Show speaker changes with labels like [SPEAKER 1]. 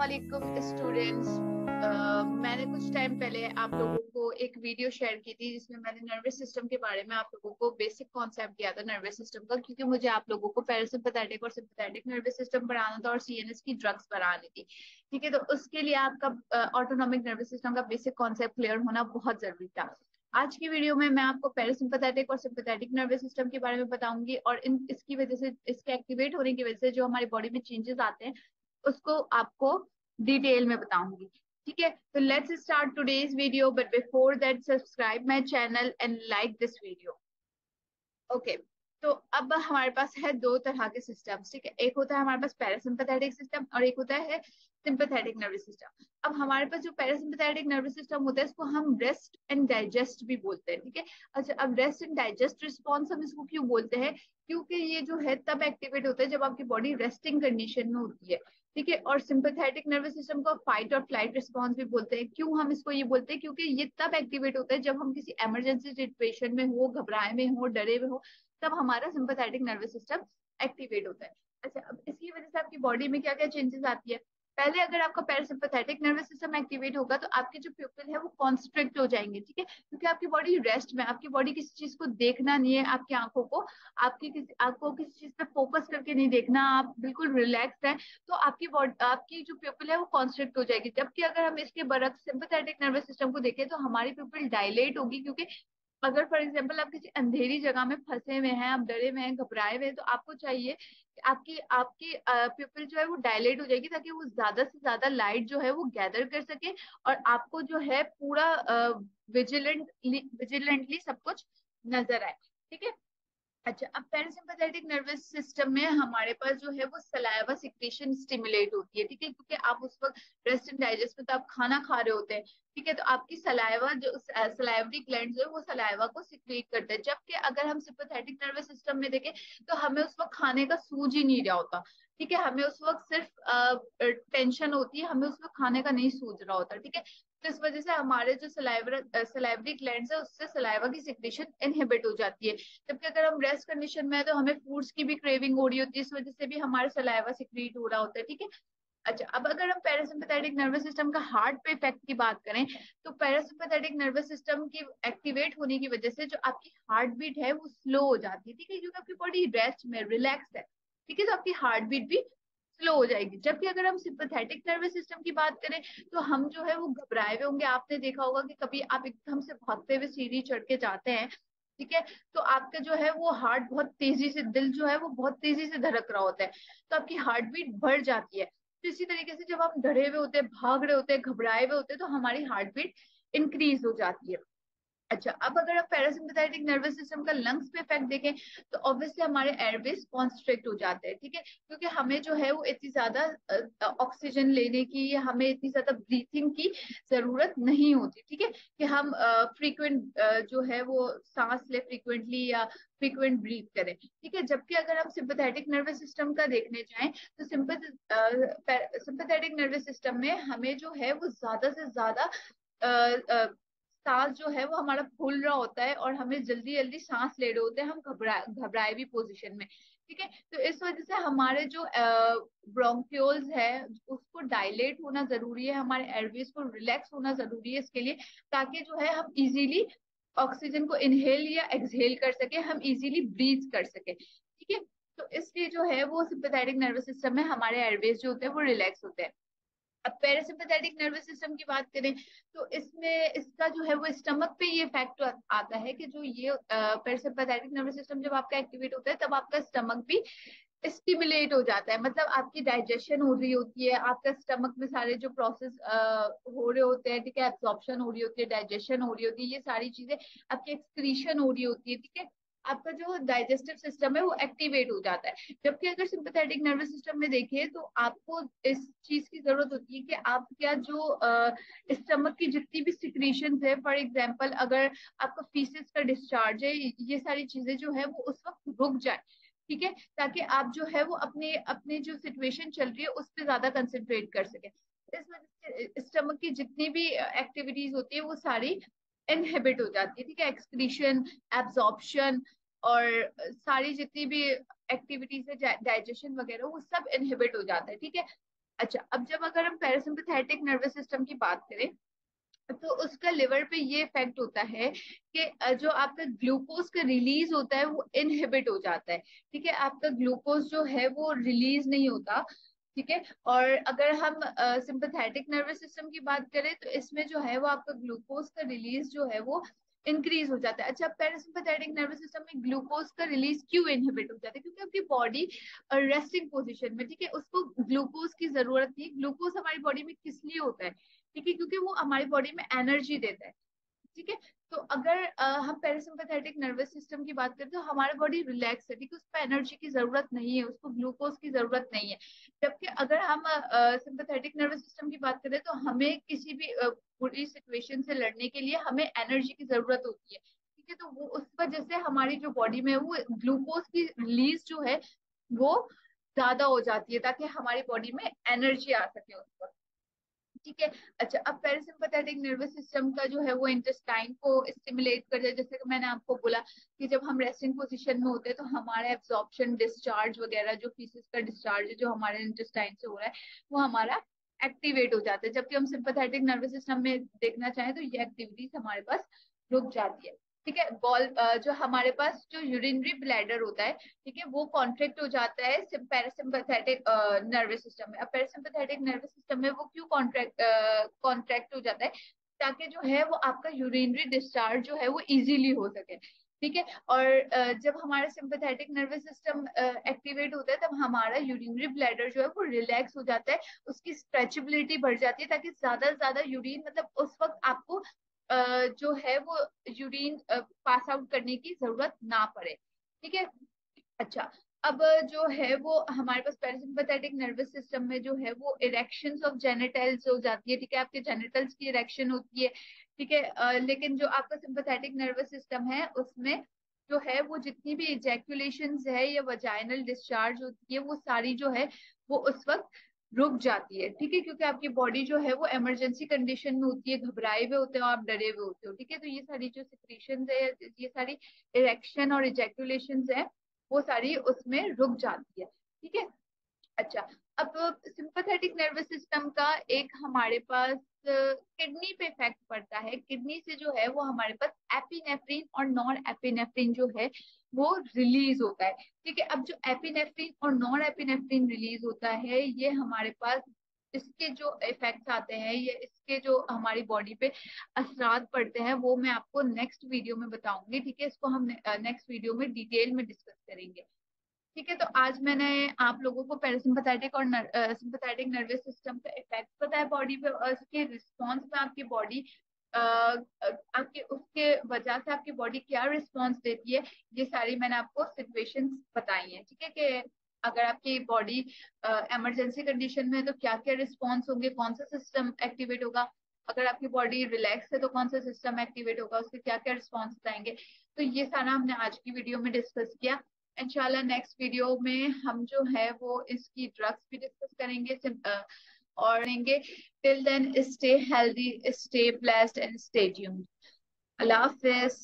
[SPEAKER 1] वालेकुम स्टूडेंट्स। मैंने कुछ टाइम पहले आप लोगों को एक वीडियो शेयर की थी जिसमें मैंने नर्वस सिस्टम के बारे में आप लोगों को बेसिक कॉन्सेप्ट दिया था नर्वस सिस्टम का, क्योंकि मुझे आप लोगों को पैरासिम्पथेटिक और सिंपैथेटिक नर्वस सिस्टम पढ़ाना था और सीएनएस की ड्रग्स पढ़ानी थी। ठीक है, तो उसके लिए आपका ऑटोनॉमिक नर्वस सिस्टम का बेसिक कॉन्सेप्ट क्लियर होना बहुत जरूरी था। आज की वीडियो में मैं आपको पैरासिम्पथेटिक और सिंपैथेटिक नर्वस सिस्टम के बारे में बताऊंगी और इसकी वजह से, इसके एक्टिवेट होने की वजह से जो हमारी बॉडी में चेंजेस आते हैं उसको आपको डिटेल में बताऊंगी। ठीक है, तो let's start today's video, but before that subscribe my channel and like this video. Okay, तो अब हमारे पास है दो तरह के सिस्टम्स। ठीक है, एक होता है हमारे पास पैरासिम्पथेटिक सिस्टम और एक होता है सिंपैथेटिक नर्वस सिस्टम। अब हमारे पास जो पैरासिम्पथेटिक नर्वस सिस्टम होता है इसको हम रेस्ट एंड डाइजेस्ट भी बोलते हैं। ठीक है, अच्छा, अब रेस्ट एंड डाइजेस्ट रिस्पॉन्स हम इसको क्यों बोलते हैं? क्योंकि ये जो है तब एक्टिवेट होता है जब आपकी बॉडी रेस्टिंग कंडीशन में होती है। ठीक है, और सिंपैथेटिक नर्वस सिस्टम को फाइट और फ्लाइट रिस्पॉन्स भी बोलते हैं। क्यों हम इसको ये बोलते हैं? क्योंकि ये तब एक्टिवेट होता है जब हम किसी इमरजेंसी सिचुएशन में हो, घबराए में हो, डरे में हो, तब हमारा सिंपैथेटिक नर्वस सिस्टम एक्टिवेट होता है। अच्छा, अब इसकी वजह से आपकी बॉडी में क्या क्या चेंजेस आती है? पहले अगर आपका पैरासिम्पथेटिक नर्वस सिस्टम एक्टिवेट होगा तो आपके जो प्यूपिल है वो कॉन्स्ट्रिक्ट हो जाएंगे। ठीक है, क्योंकि आपकी बॉडी रेस्ट में, आपकी बॉडी किसी चीज को देखना नहीं है, आपकी आंखों को, आपको किसी चीज पे फोकस करके नहीं देखना, आप बिल्कुल रिलैक्स है, तो आपकी बॉडी, आपकी जो प्यूपिल है वो कॉन्स्ट्रिक्ट हो जाएगी। जबकि अगर हम इसके बरक्स सिंपैथेटिक नर्वस सिस्टम को देखें तो हमारी प्यूपिल डायलेट होगी। क्योंकि अगर फॉर एग्जाम्पल आप किसी अंधेरी जगह में फंसे हुए हैं, आप डरे हुए हैं, घबराए हुए हैं, तो आपको चाहिए कि आपकी आपकी प्यूपिल जो है वो डायलेट हो जाएगी ताकि वो ज्यादा से ज्यादा लाइट जो है वो गैदर कर सके और आपको जो है पूरा विजिलेंटली सब कुछ नजर आए। ठीक है, अच्छा, अब पैरासिम्पथेटिक नर्वस सिस्टम में हमारे पास जो है वो सलाइवा सिक्रेशन स्टिमुलेट होती है। ठीक है, क्योंकि आप उस वक्त रेस्ट एंड डाइजेस्ट में तो आप खाना खा रहे होते हैं। ठीक है, तो आपकी सलाइवा जो सलाइवरी ग्लैंड्स है वो सलाइवा को सिक्रेट करते हैं। जबकि अगर हम सिंपैथेटिक नर्वस सिस्टम में देखें तो हमें उस वक्त खाने का सूझ ही नहीं रहा होता। ठीक है, हमें उस वक्त सिर्फ टेंशन होती है, हमें उस वक्त खाने का नहीं सूझ रहा होता। ठीक है, तो इस वजह से हमारे जो सलाइवरी ग्लैंड्स है उससे सलाइवा की सिक्रेशन इनहिबिट हो जाती है। जबकि अगर हम रेस्ट कंडीशन में है तो हमें फूड्स की भी क्रेविंग हो रही होती है, इस वजह से भी हमारा सलाइवा सिक्रीट हो रहा होता है। ठीक है, अच्छा, अब अगर हम पैरासिम्पथेटिक नर्वस सिस्टम का हार्ट पे इफेक्ट की बात करें तो पैरासिम्पथेटिक नर्वस सिस्टम की एक्टिवेट होने की वजह से जो आपकी हार्ट बीट है वो स्लो हो जाती है। ठीक है, क्योंकि आपकी बॉडी रेस्ट में, रिलैक्स है। ठीक है, तो आपकी हार्ट बीट भी स्लो हो जाएगी। जबकि अगर हम सिंपैथेटिक नर्वस सिस्टम की बात करें तो हम जो है वो घबराए हुए होंगे। आपने देखा होगा कि कभी आप एकदम से भागते हुए सीढ़ी चढ़ के जाते हैं, ठीक है, तो आपका जो है वो हार्ट बहुत तेजी से, दिल जो है वो बहुत तेजी से धड़क रहा होता है, तो आपकी हार्ट बीट बढ़ जाती है। तो इसी तरीके से जब हम डरे हुए होते हैं, भाग रहे होते हैं, घबराए हुए होते हैं, तो हमारी हार्ट बीट इंक्रीज हो जाती है। अच्छा, अब अगर आप पैरासिम्पथेटिक नर्वस सिस्टम का लंग्स पे इफेक्ट देखें तो ऑब्वियसली हमारे एयरवेज कॉन्स्ट्रिक्ट हो जाते हैं। ठीक है, क्योंकि हमें जो है वो इतनी ज्यादा ऑक्सीजन लेने की या हमें इतनी ज्यादा ब्रीथिंग की जरूरत नहीं होती। ठीक है, कि हम फ्रीक्वेंट जो है वो सांस ले फ्रीक्वेंटली या फ्रीक्वेंट ब्रीथ करें। ठीक है, जबकि अगर हम सिंपैथेटिक नर्वस सिस्टम का देखने जाएं तो सिंपैथेटिक नर्वस सिस्टम में हमें जो है वो ज्यादा से ज्यादा सांस जो है वो हमारा फूल रहा होता है और हमें जल्दी जल्दी सांस ले रहे होते हैं, हम घबराए भी पोजीशन में। ठीक है, तो इस वजह से हमारे जो ब्रोंक्यूल्स है उसको डायलेट होना जरूरी है, हमारे एयरवेज को रिलैक्स होना जरूरी है इसके लिए, ताकि जो है हम इजीली ऑक्सीजन को इनहेल या एक्सहेल कर सके, हम इजीली ब्रीथ कर सके। ठीक है, तो इसलिए जो है वो सिंपैथेटिक नर्वस सिस्टम में हमारे एयरवेज जो होते हैं वो रिलैक्स होते हैं। अब पैरासिम्पथेटिक नर्वस सिस्टम की बात करें तो इसमें इसका जो है वो स्टमक पे ये इफेक्ट आता है कि जो ये पैरासिम्पथेटिक नर्वस सिस्टम जब आपका एक्टिवेट होता है तब आपका स्टमक भी स्टिमुलेट हो जाता है। मतलब आपकी डाइजेशन हो रही होती है, आपका स्टमक में सारे जो प्रोसेस हो रहे होते हैं, ठीक है, एब्जॉर्प्शन हो रही होती है, डाइजेशन हो रही होती है, ये सारी चीजें, आपकी एक्सक्रीशन हो रही होती है। ठीक है, आपका जो डाइजेस्टिव सिस्टम है वो एक्टिवेट हो जाता है। जबकि अगर सिंपैथेटिक नर्वस सिस्टम में देखिए तो आपको इस चीज की जरूरत होती है कि आप क्या जो स्टमक की जितनी भी सिक्रीशन है, फॉर एग्जाम्पल अगर आपका फीसिस का डिस्चार्ज है, ये सारी चीजें जो है वो उस वक्त रुक जाए। ठीक है, ताकि आप जो है वो अपने अपने जो सिचुएशन चल रही है उस पर ज्यादा कंसंट्रेट कर सके। इस वजह से स्टमक की जितनी भी एक्टिविटीज होती है वो सारी इनहिबिट हो जाती है। ठीक है, एक्सक्रीशन, एब्जॉर्प्शन और सारी जितनी भी एक्टिविटीज है, डाइजेशन वगैरह, वो सब इनहिबिट हो जाता है। ठीक है, अच्छा, अब जब अगर हम पैरासिम्पथेटिक नर्वस सिस्टम की बात करें तो उसका लिवर पे ये इफेक्ट होता है कि जो आपका ग्लूकोज का रिलीज होता है वो इनहिबिट हो जाता है। ठीक है, आपका ग्लूकोज जो है वो रिलीज नहीं होता। ठीक है, और अगर हम सिंपैथेटिक नर्वस सिस्टम की बात करें तो इसमें जो है वो आपका ग्लूकोज का रिलीज जो है वो इंक्रीज हो जाता है। अच्छा, पैरासिम्पैथेटिक नर्वस सिस्टम में ग्लूकोज का रिलीज क्यों इनहिबिट हो जाता है? क्योंकि आपकी बॉडी रेस्टिंग पोजीशन में, ठीक है, उसको ग्लूकोज की जरूरत नहीं। ग्लूकोज हमारी बॉडी में किस लिए होता है? ठीक है, क्योंकि वो हमारी बॉडी में एनर्जी देता है। ठीक है, तो अगर हम पैरासिम्पैथेटिक नर्वस सिस्टम की बात करें तो हमारा बॉडी रिलैक्स है, ठीक है, उसको एनर्जी की जरूरत नहीं है, उसको ग्लूकोज की जरूरत नहीं है। जबकि अगर हम सिंपैथेटिक नर्वस सिस्टम की बात करें तो हमें किसी भी बुरी सिचुएशन से लड़ने के लिए हमें एनर्जी की जरूरत होती है। ठीक है, तो वो उस वजह से हमारी जो बॉडी में है वो ग्लूकोज की रिलीज जो है वो ज्यादा हो जाती है ताकि हमारी बॉडी में एनर्जी आ सके उस वक्त। ठीक है, अच्छा, अब पैरासिम्पथेटिक नर्वस सिस्टम का जो है वो इंटेस्टाइन को स्टिमुलेट कर जाए। जैसे कि मैंने आपको बोला कि जब हम रेस्टिंग पोजीशन में होते हैं तो हमारा एब्जॉर्प्शन, डिस्चार्ज वगैरह, जो फीसेस का डिस्चार्ज है जो हमारे इंटेस्टाइन से हो रहा है वो हमारा एक्टिवेट हो जाता है। जबकि हम सिंपैथेटिक नर्वस सिस्टम में देखना चाहें तो ये एक्टिविटीज हमारे पास रुक जाती है। ठीक है, जो हमारे पास जो यूरिनरी ब्लैडर होता है, ठीक है, वो कॉन्ट्रैक्ट हो जाता है पैरासिम्पैथेटिक नर्वस सिस्टम में। अब पैरासिम्पैथेटिक नर्वस सिस्टम में वो क्यों कॉन्ट्रैक्ट हो जाता है? ताकि जो है वो आपका यूरिनरी डिस्चार्ज जो है वो इजीली हो सके। ठीक है, और जब हमारा सिंपैथेटिक नर्वस सिस्टम एक्टिवेट होता है तब हमारा यूरिनरी ब्लैडर जो है वो रिलैक्स हो जाता है, उसकी स्ट्रेचेबिलिटी बढ़ जाती है ताकि ज्यादा से ज्यादा यूरिन, मतलब उस वक्त आपको जो है वो यूरिन पास आउट करने की जरूरत ना पड़े। ठीक है, अच्छा, अब जो है वो हमारे पास पैरासिम्पैथेटिक नर्वस सिस्टम में जो है वो इरेक्शंस ऑफ जेनिटल्स हो जाती है। ठीक है, आपके जेनिटल्स की इरेक्शन होती है। ठीक है, लेकिन जो आपका सिंपैथेटिक नर्वस सिस्टम है उसमें जो है वो जितनी भी इजैकुलेशंस है या वजाइनल डिस्चार्ज होती है वो सारी जो है वो उस वक्त रुक जाती है। ठीक है, क्योंकि आपकी बॉडी जो है वो इमरजेंसी कंडीशन में होती है, घबराए हुए होते हो आप, डरे हुए होते हो। ठीक है, तो ये सारी जो सिक्रीशंस है, ये सारी इरेक्शन और इजैकुलेशंस है वो सारी उसमें रुक जाती है। ठीक है, अच्छा, अब सिंपैथेटिक नर्वस सिस्टम का एक हमारे पास किडनी पे इफेक्ट पड़ता है। किडनी से जो है वो हमारे पास एपिनेफ्रिन और नॉन एपिनेफ्रिन जो है वो रिलीज होता है। ठीक है, अब जो एपिनेफ्रिन और नॉन एपिनेफ्रिन रिलीज होता है ये हमारे पास, इसके जो इफेक्ट्स आते हैं, ये इसके जो हमारी बॉडी पे असरात पड़ते हैं वो मैं आपको नेक्स्ट वीडियो में बताऊंगी। ठीक है, इसको हम नेक्स्ट वीडियो में डिटेल में डिस्कस करेंगे। ठीक है, तो आज मैंने आप लोगों को पैरासिम्पथेटिक और सिंपैथेटिक नर्वस सिस्टम का इफेक्ट पता है बॉडी पे, और उसके रिस्पॉन्स में आपकी बॉडी आपके उसके वजह से आपकी बॉडी क्या रिस्पॉन्स देती है, ये सारी मैंने आपको सिचुएशंस बताई हैं। ठीक है, कि अगर आपकी बॉडी इमरजेंसी कंडीशन में है तो क्या क्या रिस्पॉन्स होंगे, कौन सा सिस्टम एक्टिवेट होगा, अगर आपकी बॉडी रिलैक्स है तो कौन सा सिस्टम एक्टिवेट होगा, उसके क्या क्या रिस्पॉन्स बताएंगे। तो ये सारा हमने आज की वीडियो में डिस्कस किया। इंशाल्लाह नेक्स्ट वीडियो में हम जो है वो इसकी ड्रग्स भी डिस्कस करेंगे और लेंगे। Till then stay healthy, stay blessed and stay tuned. अल्लाह हाफिज।